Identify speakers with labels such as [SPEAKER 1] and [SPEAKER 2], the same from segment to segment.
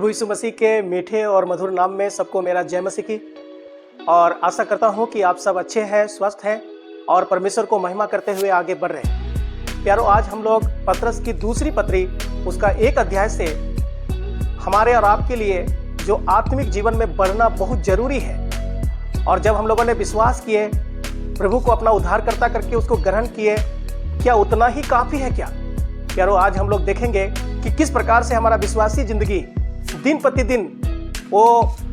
[SPEAKER 1] प्रभु यीशु मसीह के मीठे और मधुर नाम में सबको मेरा जय मसीह की। और आशा करता हूँ कि आप सब अच्छे हैं, स्वस्थ हैं और परमेश्वर को महिमा करते हुए आगे बढ़ रहे हैं। प्यारो, आज हम लोग पतरस की दूसरी पत्री उसका 1 अध्याय से हमारे और आपके लिए जो आत्मिक जीवन में बढ़ना बहुत जरूरी है, और जब हम लोगों ने विश्वास किए, प्रभु को अपना उद्धारकर्ता करके उसको ग्रहण किए, क्या उतना ही काफ़ी है क्या? प्यारो, आज हम लोग देखेंगे कि किस प्रकार से हमारा विश्वासी जिंदगी दिन प्रतिदिन वो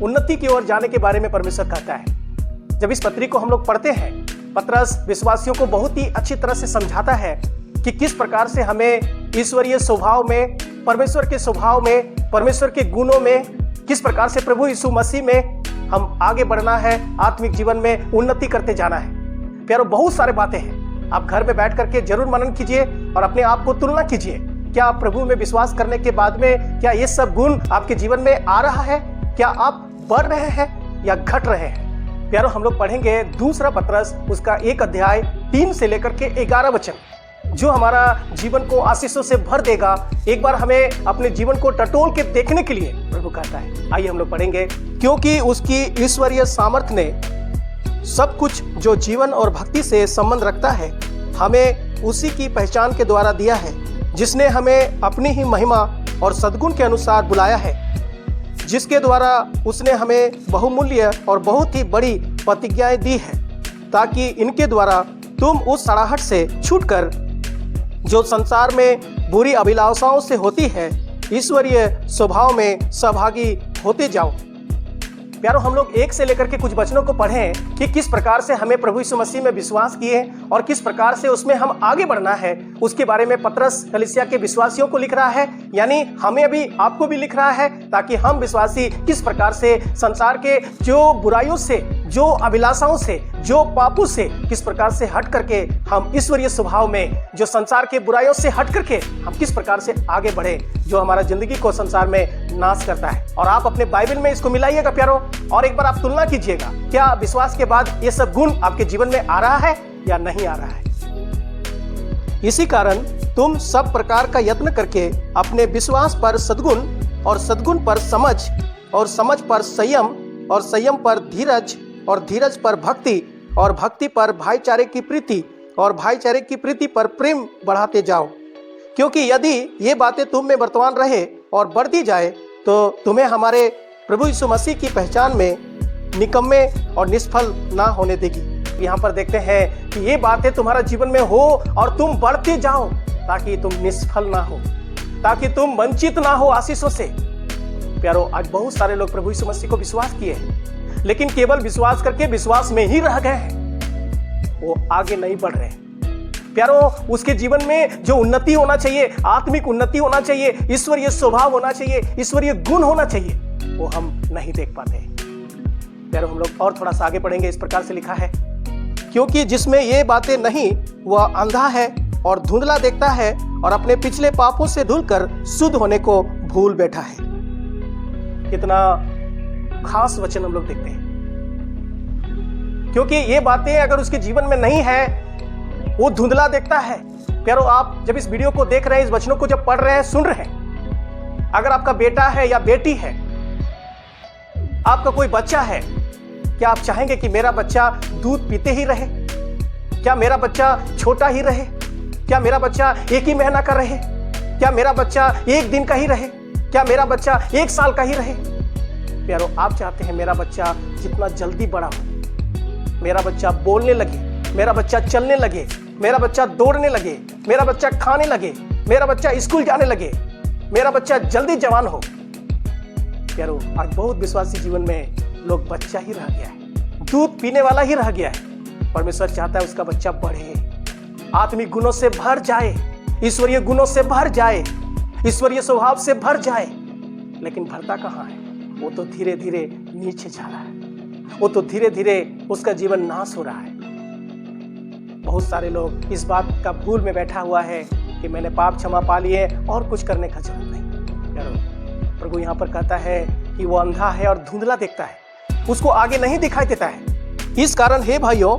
[SPEAKER 1] उन्नति की ओर जाने के बारे में परमेश्वर कहता है। जब इस पत्री को हम लोग पढ़ते हैं, पतरस विश्वासियों को बहुत ही अच्छी तरह से समझाता है कि किस प्रकार से हमें ईश्वरीय स्वभाव में, परमेश्वर के स्वभाव में, परमेश्वर के गुणों में, किस प्रकार से प्रभु यीशु मसीह में हम आगे बढ़ना है, आत्मिक जीवन में उन्नति करते जाना है। प्यारो, बहुत सारे बातें हैं, आप घर में बैठ करके जरूर मनन कीजिए और अपने आप को तुलना कीजिए। क्या आप प्रभु में विश्वास करने के बाद में क्या ये सब गुण आपके जीवन में आ रहा है? क्या आप बढ़ रहे हैं या घट रहे हैं? प्यारो, हम लोग पढ़ेंगे दूसरा पतरस उसका 1 अध्याय 3 से लेकर के 11 वचन, जो हमारा जीवन को आशीषों से भर देगा। एक बार हमें अपने जीवन को टटोल के देखने के लिए प्रभु कहता है। आइए हम लोग पढ़ेंगे। क्योंकि उसकी ईश्वरीय सामर्थ्य ने सब कुछ जो जीवन और भक्ति से संबंध रखता है हमें उसी की पहचान के द्वारा दिया है, जिसने हमें अपनी ही महिमा और सद्गुण के अनुसार बुलाया है, जिसके द्वारा उसने हमें बहुमूल्य और बहुत ही बड़ी प्रतिज्ञाएं दी है, ताकि इनके द्वारा तुम उस सड़ाहट से छूटकर जो संसार में बुरी अभिलाषाओं से होती है, ईश्वरीय स्वभाव में सहभागी होते जाओ। प्यारो, हम लोग 1 से लेकर के कुछ वचनों को पढ़ें कि किस प्रकार से हमें प्रभु यीशु मसीह में विश्वास किए और किस प्रकार से उसमें हम आगे बढ़ना है, उसके बारे में पतरस कलीसिया के विश्वासियों को लिख रहा है, यानी हमें अभी आपको भी लिख रहा है, ताकि हम विश्वासी किस प्रकार से संसार के जो बुराइयों से, जो अभिलाषाओं से, जो पापों से किस प्रकार से हट करके हम ईश्वरीय स्वभाव में, जो संसार के बुराइयों से हट करके हम किस प्रकार से आगे बढ़े, जो हमारा जिंदगी को संसार में नाश करता है। और आप अपने बाइबल में इसको मिलाइएगा प्यारो, और एक बार आप तुलना कीजिएगा, क्या विश्वास के बाद ये सब गुण आपके जीवन में आ रहा है या नहीं आ रहा है। इसी कारण तुम सब प्रकार का यत्न करके अपने विश्वास पर सद्गुण, और सद्गुण पर समझ, और समझ पर संयम, और संयम पर धीरज, और धीरज पर भक्ति, और भक्ति पर भाईचारे की प्रीति, और भाईचारे की प्रीति पर प्रेम बढ़ाते जाओ। क्योंकि यदि ये बातें तुम में वर्तमान रहे और बढ़ती जाए, तो तुम्हें हमारे प्रभु यीशु मसीह की पहचान में निकम्मे और निष्फल ना होने देगी। यहाँ पर देखते हैं कि ये बातें तुम्हारा जीवन में हो और तुम बढ़ते जाओ, ताकि तुम निष्फल ना हो, ताकि तुम वंचित ना हो आशीषों से। प्यारो, आज बहुत सारे लोग प्रभु यीशु मसीह को विश्वास किए हैं, लेकिन केवल विश्वास करके विश्वास में ही रह गए हैं, वो आगे नहीं बढ़ रहे। प्यारो, उसके जीवन में जो उन्नति होना चाहिए, आत्मिक उन्नति होना चाहिए, ईश्वरीय स्वभाव होना चाहिए, ईश्वरीय गुण होना चाहिए, वो हम नहीं देख पाते। प्यारो, हम लोग और थोड़ा सा आगे पढ़ेंगे। इस प्रकार से लिखा है, क्योंकि जिसमें ये बातें नहीं वह अंधा है और धुंधला देखता है, और अपने पिछले पापों से धुलकर शुद्ध होने को भूल बैठा है। कितना खास वचन हम लोग देखते हैं। क्योंकि ये बातें अगर उसके जीवन में नहीं है, वो धुंधला देखता है। प्यारो, आप जब इस वीडियो को देख रहे हैं, इस वचनों को जब पढ़ रहे हैं, सुन रहे हैं, अगर आपका बेटा है या बेटी है, आपका कोई बच्चा है, क्या आप चाहेंगे कि मेरा बच्चा दूध पीते ही रहे? क्या मेरा बच्चा छोटा ही रहे? क्या मेरा बच्चा 1 ही महीना का रहे? क्या मेरा बच्चा 1 दिन का ही रहे? क्या मेरा बच्चा 1 साल का ही रहे? प्यारो, आप चाहते हैं मेरा बच्चा जितना जल्दी बड़ा हो, मेरा बच्चा बोलने लगे, मेरा बच्चा चलने लगे, मेरा बच्चा दौड़ने लगे, मेरा बच्चा खाने लगे, मेरा बच्चा स्कूल जाने लगे, मेरा बच्चा जल्दी जवान हो। प्यारो, आज बहुत विश्वासी जीवन में लोग बच्चा ही रह गया है, दूध पीने वाला ही रह गया है। परमेश्वर चाहता है उसका बच्चा बढ़े, आत्मिक गुणों से भर जाए, ईश्वरीय गुणों से भर जाए, ईश्वरीय स्वभाव से भर जाए, लेकिन भरता कहाँ है? वो तो धीरे धीरे नीचे जा रहा है, वो तो धीरे धीरे उसका जीवन नाश हो रहा है। बहुत सारे लोग इस बात का भूल में बैठा हुआ है कि मैंने पाप क्षमा पा लिए और कुछ करने का जरूरत नहीं। प्यारो, प्रभु यहाँ पर कहता है कि वो अंधा है और धुंधला देखता है, उसको आगे नहीं दिखाई देता है। इस कारण हे भाइयों,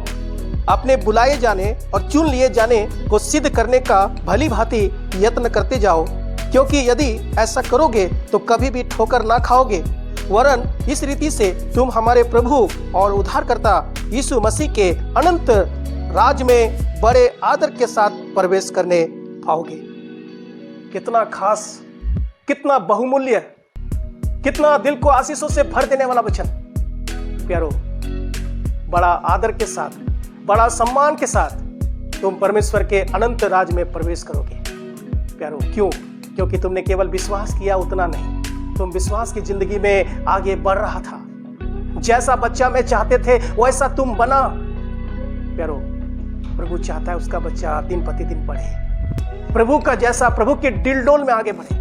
[SPEAKER 1] अपने बुलाए जाने और चुन लिए जाने को सिद्ध करने का भली भांति यत्न करते जाओ, क्योंकि यदि ऐसा करोगे तो कभी भी ठोकर ना खाओगे, वरन इस रीति से तुम हमारे प्रभु और उद्धारकर्ता यीशु मसीह के अनंत राज में बड़े आदर के साथ प्रवेश करने पाओगे। कितना खास, कितना बहुमूल्य, कितना दिल को आशीषों से भर देने वाला वचन। प्यारो, बड़ा आदर के साथ, बड़ा सम्मान के साथ तुम परमेश्वर के अनंत राज में प्रवेश करोगे। प्यारो, क्यों? क्योंकि तुमने केवल विश्वास किया उतना नहीं, तुम विश्वास की जिंदगी में आगे बढ़ रहा था। जैसा बच्चा में चाहते थे वैसा तुम बना। प्यारो, प्रभु चाहता है उसका बच्चा दिन प्रतिदिन बढ़े, प्रभु का जैसा, प्रभु के डिलडोल में आगे बढ़े।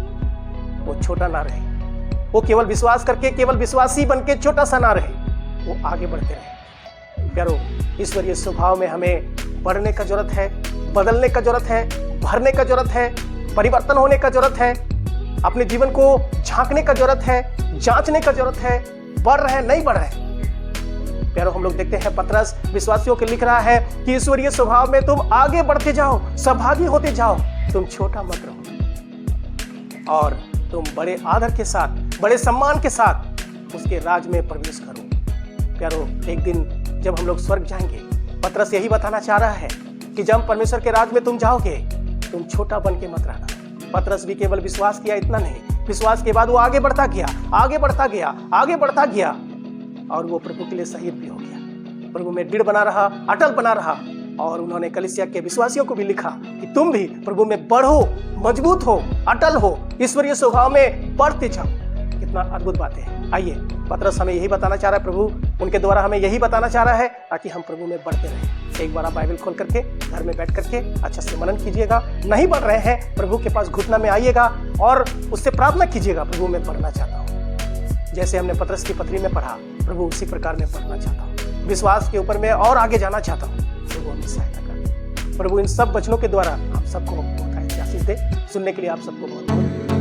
[SPEAKER 1] वो छोटा ना रहे, वो केवल विश्वास करके, केवल विश्वासी बन के छोटा सा ना रहे, वो आगे बढ़ते रहे। प्यारो, ईश्वरीय स्वभाव में हमें बढ़ने का जरूरत है, बदलने का जरूरत है, भरने का जरूरत है, परिवर्तन होने का जरूरत है, अपने जीवन को झांकने का जरूरत है, जांचने का जरूरत है। बढ़ रहे नहीं बढ़ रहे? प्यारो, हम लोग देखते हैं पतरस विश्वासियों के लिख रहा है कि ईश्वरीय स्वभाव में तुम आगे बढ़ते जाओ, सहभागी होते जाओ, तुम छोटा मत रहो और तुम बड़े आदर के साथ, बड़े सम्मान के साथ उसके राज में प्रवेश करो। प्यारो, एक दिन जब हम लोग स्वर्ग जाएंगे, पतरस यही बताना चाह रहा है कि जब परमेश्वर के राज में तुम जाओगे, तुम छोटा बन के मत रहना। पतरस भी केवल विश्वास किया इतना नहीं, विश्वास के बाद वो आगे बढ़ता गया, आगे बढ़ता गया, आगे बढ़ता गया और वो प्रभु के लिए शहीद भी हो गया। प्रभु में दृढ़ बना रहा, अटल बना रहा और उन्होंने कलीसिया के विश्वासियों को भी लिखा कि तुम भी प्रभु में बढ़ो, मजबूत हो, अटल हो, ईश्वरीय स्वभाव में बढ़ते जाओ। कितना अद्भुत बात है। आइए, पतरस हमें यही बताना चाह रहा है, प्रभु उनके द्वारा हमें यही बताना चाह रहा है ताकि हम प्रभु में बढ़ते रहें। एक बार आप बाइबल खोल करके घर में बैठ करके अच्छा से मनन कीजिएगा। नहीं बढ़ रहे हैं, प्रभु के पास घुटना में आइएगा और उससे प्रार्थना कीजिएगा, प्रभु में बढ़ना चाहता हूँ। जैसे हमने पतरस की पत्री में पढ़ा, प्रभु उसी प्रकार में पढ़ना चाहता हूँ, विश्वास के ऊपर में और आगे जाना चाहता हूँ। प्रभु हमें सहायता कर। प्रभु इन सब वचनों के द्वारा आप सबको बहुत आशीष दे। सुनने के लिए आप सबको बहुत बहुत